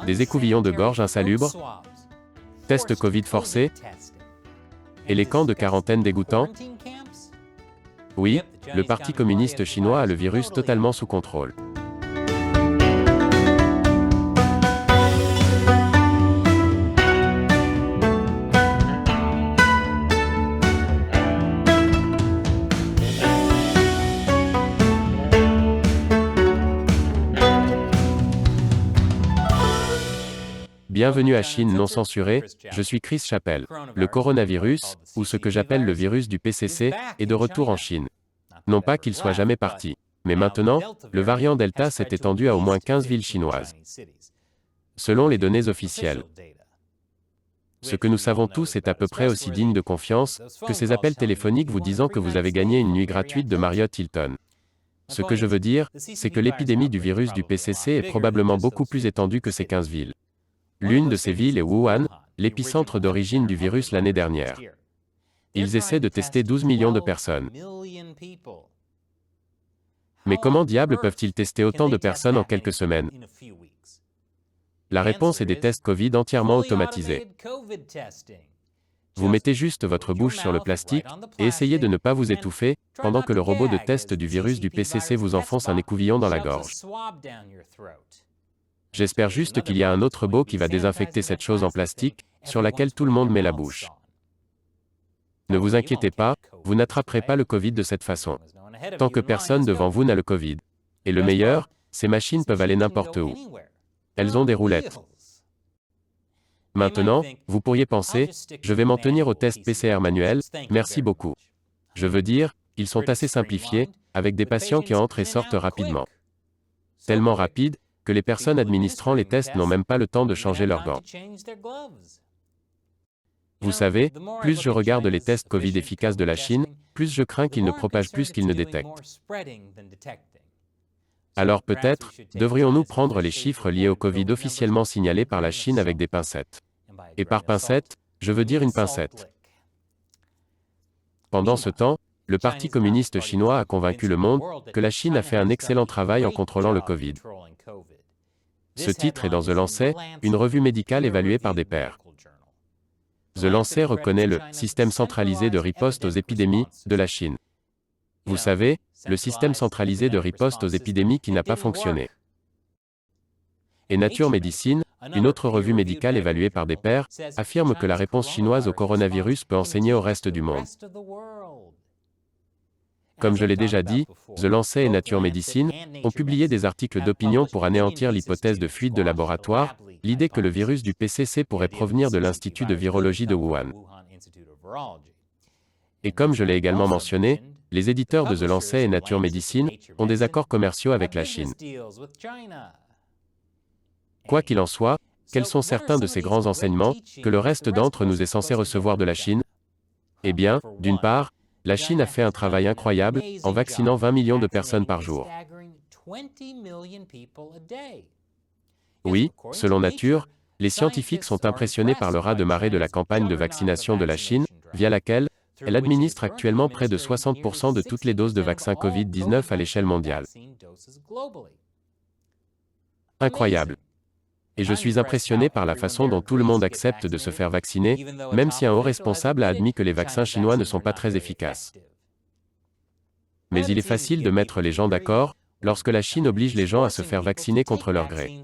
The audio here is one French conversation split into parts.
des écouvillons de gorge insalubres, tests Covid forcés, et les camps de quarantaine dégoûtants? Oui, le Parti communiste chinois a le virus totalement sous contrôle. Bienvenue à Chine non censurée, je suis Chris Chappell. Le coronavirus, ou ce que j'appelle le virus du PCC, est de retour en Chine. Non pas qu'il soit jamais parti. Mais maintenant, le variant Delta s'est étendu à au moins 15 villes chinoises. Selon les données officielles. Ce que nous savons tous est à peu près aussi digne de confiance que ces appels téléphoniques vous disant que vous avez gagné une nuit gratuite de Marriott Hilton. Ce que je veux dire, c'est que l'épidémie du virus du PCC est probablement beaucoup plus étendue que ces 15 villes. L'une de ces villes est Wuhan, l'épicentre d'origine du virus l'année dernière. Ils essaient de tester 12 millions de personnes. Mais comment diable peuvent-ils tester autant de personnes en quelques semaines? La réponse est des tests Covid entièrement automatisés. Vous mettez juste votre bouche sur le plastique, et essayez de ne pas vous étouffer, pendant que le robot de test du virus du PCC vous enfonce un écouvillon dans la gorge. J'espère juste qu'il y a un autre robot qui va désinfecter cette chose en plastique, sur laquelle tout le monde met la bouche. Ne vous inquiétez pas, vous n'attraperez pas le Covid de cette façon. Tant que personne devant vous n'a le Covid. Et le meilleur, ces machines peuvent aller n'importe où. Elles ont des roulettes. Maintenant, vous pourriez penser, je vais m'en tenir au test PCR manuel, merci beaucoup. Je veux dire, ils sont assez simplifiés, avec des patients qui entrent et sortent rapidement. Tellement rapides, que les personnes administrant les tests n'ont même pas le temps de changer leurs gants. Vous savez, plus je regarde les tests Covid efficaces de la Chine, plus je crains qu'ils ne propagent plus qu'ils ne détectent. Alors peut-être, devrions-nous prendre les chiffres liés au Covid officiellement signalés par la Chine avec des pincettes. Et par pincette, je veux dire une pincette. Pendant ce temps, le Parti communiste chinois a convaincu le monde que la Chine a fait un excellent travail en contrôlant le Covid. Ce titre est dans The Lancet, une revue médicale évaluée par des pairs. The Lancet reconnaît le « système centralisé de riposte aux épidémies » de la Chine. Vous savez, le système centralisé de riposte aux épidémies qui n'a pas fonctionné. Et Nature Medicine, une autre revue médicale évaluée par des pairs, affirme que la réponse chinoise au coronavirus peut enseigner au reste du monde. Comme je l'ai déjà dit, The Lancet et Nature Medicine ont publié des articles d'opinion pour anéantir l'hypothèse de fuite de laboratoire, l'idée que le virus du PCC pourrait provenir de l'Institut de virologie de Wuhan. Et comme je l'ai également mentionné, les éditeurs de The Lancet et Nature Medicine ont des accords commerciaux avec la Chine. Quoi qu'il en soit, quels sont certains de ces grands enseignements que le reste d'entre nous est censé recevoir de la Chine? Eh bien, d'une part, la Chine a fait un travail incroyable, en vaccinant 20 millions de personnes par jour. Oui, selon Nature, les scientifiques sont impressionnés par le raz-de-marée de la campagne de vaccination de la Chine, via laquelle elle administre actuellement près de 60% de toutes les doses de vaccin Covid-19 à l'échelle mondiale. Incroyable. Et je suis impressionné par la façon dont tout le monde accepte de se faire vacciner, même si un haut responsable a admis que les vaccins chinois ne sont pas très efficaces. Mais il est facile de mettre les gens d'accord, lorsque la Chine oblige les gens à se faire vacciner contre leur gré.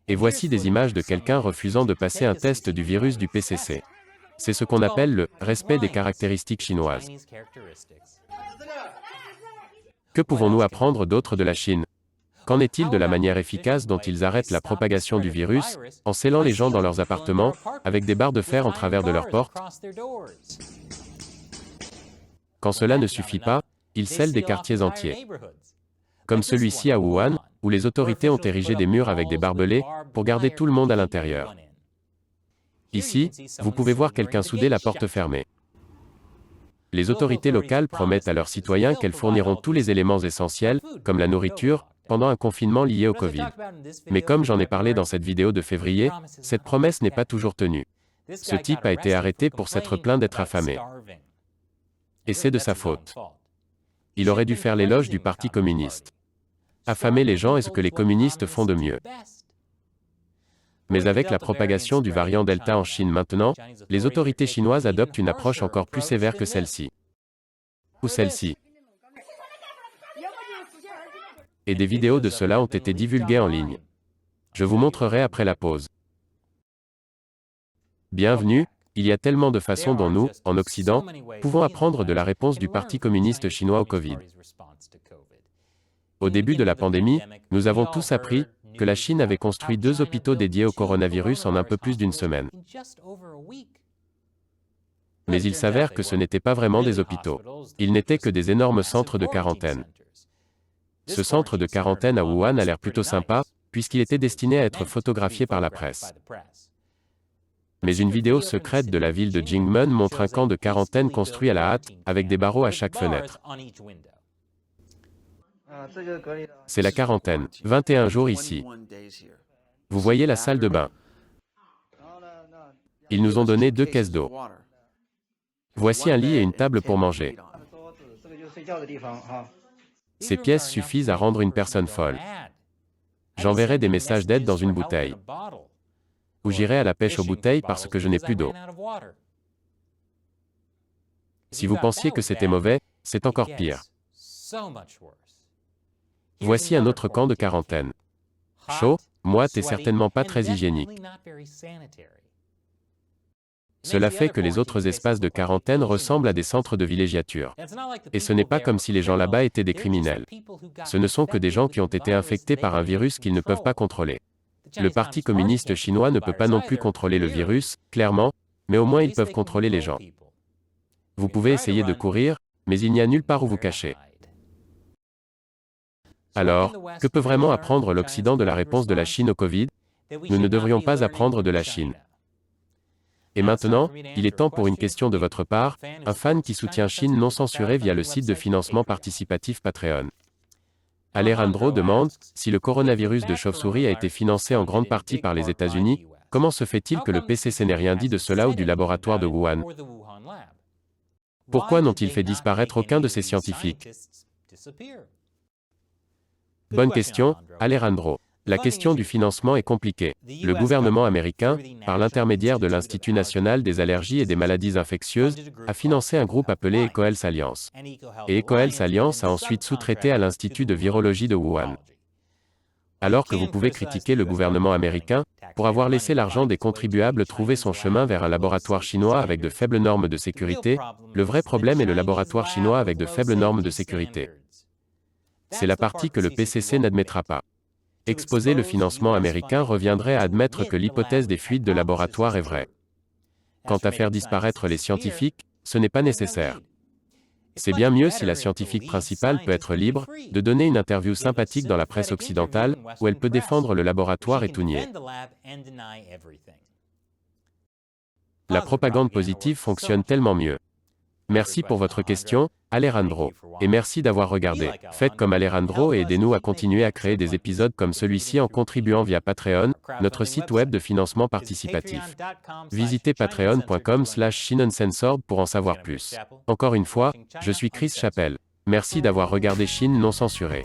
Et voici des images de quelqu'un refusant de passer un test du virus du PCC. C'est ce qu'on appelle le « respect des caractéristiques chinoises ». Que pouvons-nous apprendre d'autre de la Chine? Qu'en est-il de la manière efficace dont ils arrêtent la propagation du virus, en scellant les gens dans leurs appartements, avec des barres de fer en travers de leurs portes? Quand cela ne suffit pas, ils scellent des quartiers entiers. Comme celui-ci à Wuhan, où les autorités ont érigé des murs avec des barbelés, pour garder tout le monde à l'intérieur. Ici, vous pouvez voir quelqu'un souder la porte fermée. Les autorités locales promettent à leurs citoyens qu'elles fourniront tous les éléments essentiels, comme la nourriture, pendant un confinement lié au Covid. Mais comme j'en ai parlé dans cette vidéo de février, cette promesse n'est pas toujours tenue. Ce type a été arrêté pour s'être plaint d'être affamé. Et c'est de sa faute. Il aurait dû faire l'éloge du Parti communiste. Affamer les gens est ce que les communistes font de mieux. Mais avec la propagation du variant Delta en Chine maintenant, les autorités chinoises adoptent une approche encore plus sévère que celle-ci. Ou celle-ci. Et des vidéos de cela ont été divulguées en ligne. Je vous montrerai après la pause. Bienvenue, il y a tellement de façons dont nous, en Occident, pouvons apprendre de la réponse du Parti communiste chinois au Covid. Au début de la pandémie, nous avons tous appris que la Chine avait construit 2 hôpitaux dédiés au coronavirus en un peu plus d'une semaine. Mais il s'avère que ce n'étaient pas vraiment des hôpitaux. Ils n'étaient que des énormes centres de quarantaine. Ce centre de quarantaine à Wuhan a l'air plutôt sympa, puisqu'il était destiné à être photographié par la presse. Mais une vidéo secrète de la ville de Jingmen montre un camp de quarantaine construit à la hâte, avec des barreaux à chaque fenêtre. C'est la quarantaine, 21 jours ici. Vous voyez la salle de bain. Ils nous ont donné 2 caisses d'eau. Voici un lit et une table pour manger. Ces pièces suffisent à rendre une personne folle. J'enverrai des messages d'aide dans une bouteille. Ou j'irai à la pêche aux bouteilles parce que je n'ai plus d'eau. Si vous pensiez que c'était mauvais, c'est encore pire. Voici un autre camp de quarantaine. Chaud, moite et certainement pas très hygiénique. Cela fait que les autres espaces de quarantaine ressemblent à des centres de villégiature. Et ce n'est pas comme si les gens là-bas étaient des criminels. Ce ne sont que des gens qui ont été infectés par un virus qu'ils ne peuvent pas contrôler. Le Parti communiste chinois ne peut pas non plus contrôler le virus, clairement, mais au moins ils peuvent contrôler les gens. Vous pouvez essayer de courir, mais il n'y a nulle part où vous cacher. Alors, que peut vraiment apprendre l'Occident de la réponse de la Chine au Covid? Nous ne devrions pas apprendre de la Chine. Et maintenant, il est temps pour une question de votre part, un fan qui soutient Chine non censurée via le site de financement participatif Patreon. Alejandro demande, si le coronavirus de chauve-souris a été financé en grande partie par les États-Unis, comment se fait-il que le PCC n'ait rien dit de cela ou du laboratoire de Wuhan? Pourquoi n'ont-ils fait disparaître aucun de ces scientifiques? Bonne question, Alejandro. La question du financement est compliquée. Le gouvernement américain, par l'intermédiaire de l'Institut national des allergies et des maladies infectieuses, a financé un groupe appelé EcoHealth Alliance. Et EcoHealth Alliance a ensuite sous-traité à l'Institut de virologie de Wuhan. Alors que vous pouvez critiquer le gouvernement américain, pour avoir laissé l'argent des contribuables trouver son chemin vers un laboratoire chinois avec de faibles normes de sécurité, le vrai problème est le laboratoire chinois avec de faibles normes de sécurité. C'est la partie que le PCC n'admettra pas. Exposer le financement américain reviendrait à admettre que l'hypothèse des fuites de laboratoire est vraie. Quant à faire disparaître les scientifiques, ce n'est pas nécessaire. C'est bien mieux si la scientifique principale peut être libre, de donner une interview sympathique dans la presse occidentale, où elle peut défendre le laboratoire et tout nier. La propagande positive fonctionne tellement mieux. Merci pour votre question, Alejandro. Et merci d'avoir regardé. Faites comme Alejandro et aidez-nous à continuer à créer des épisodes comme celui-ci en contribuant via Patreon, notre site web de financement participatif. Visitez patreon.com/ChineUncensored pour en savoir plus. Encore une fois, je suis Chris Chappell. Merci d'avoir regardé Chine non censurée.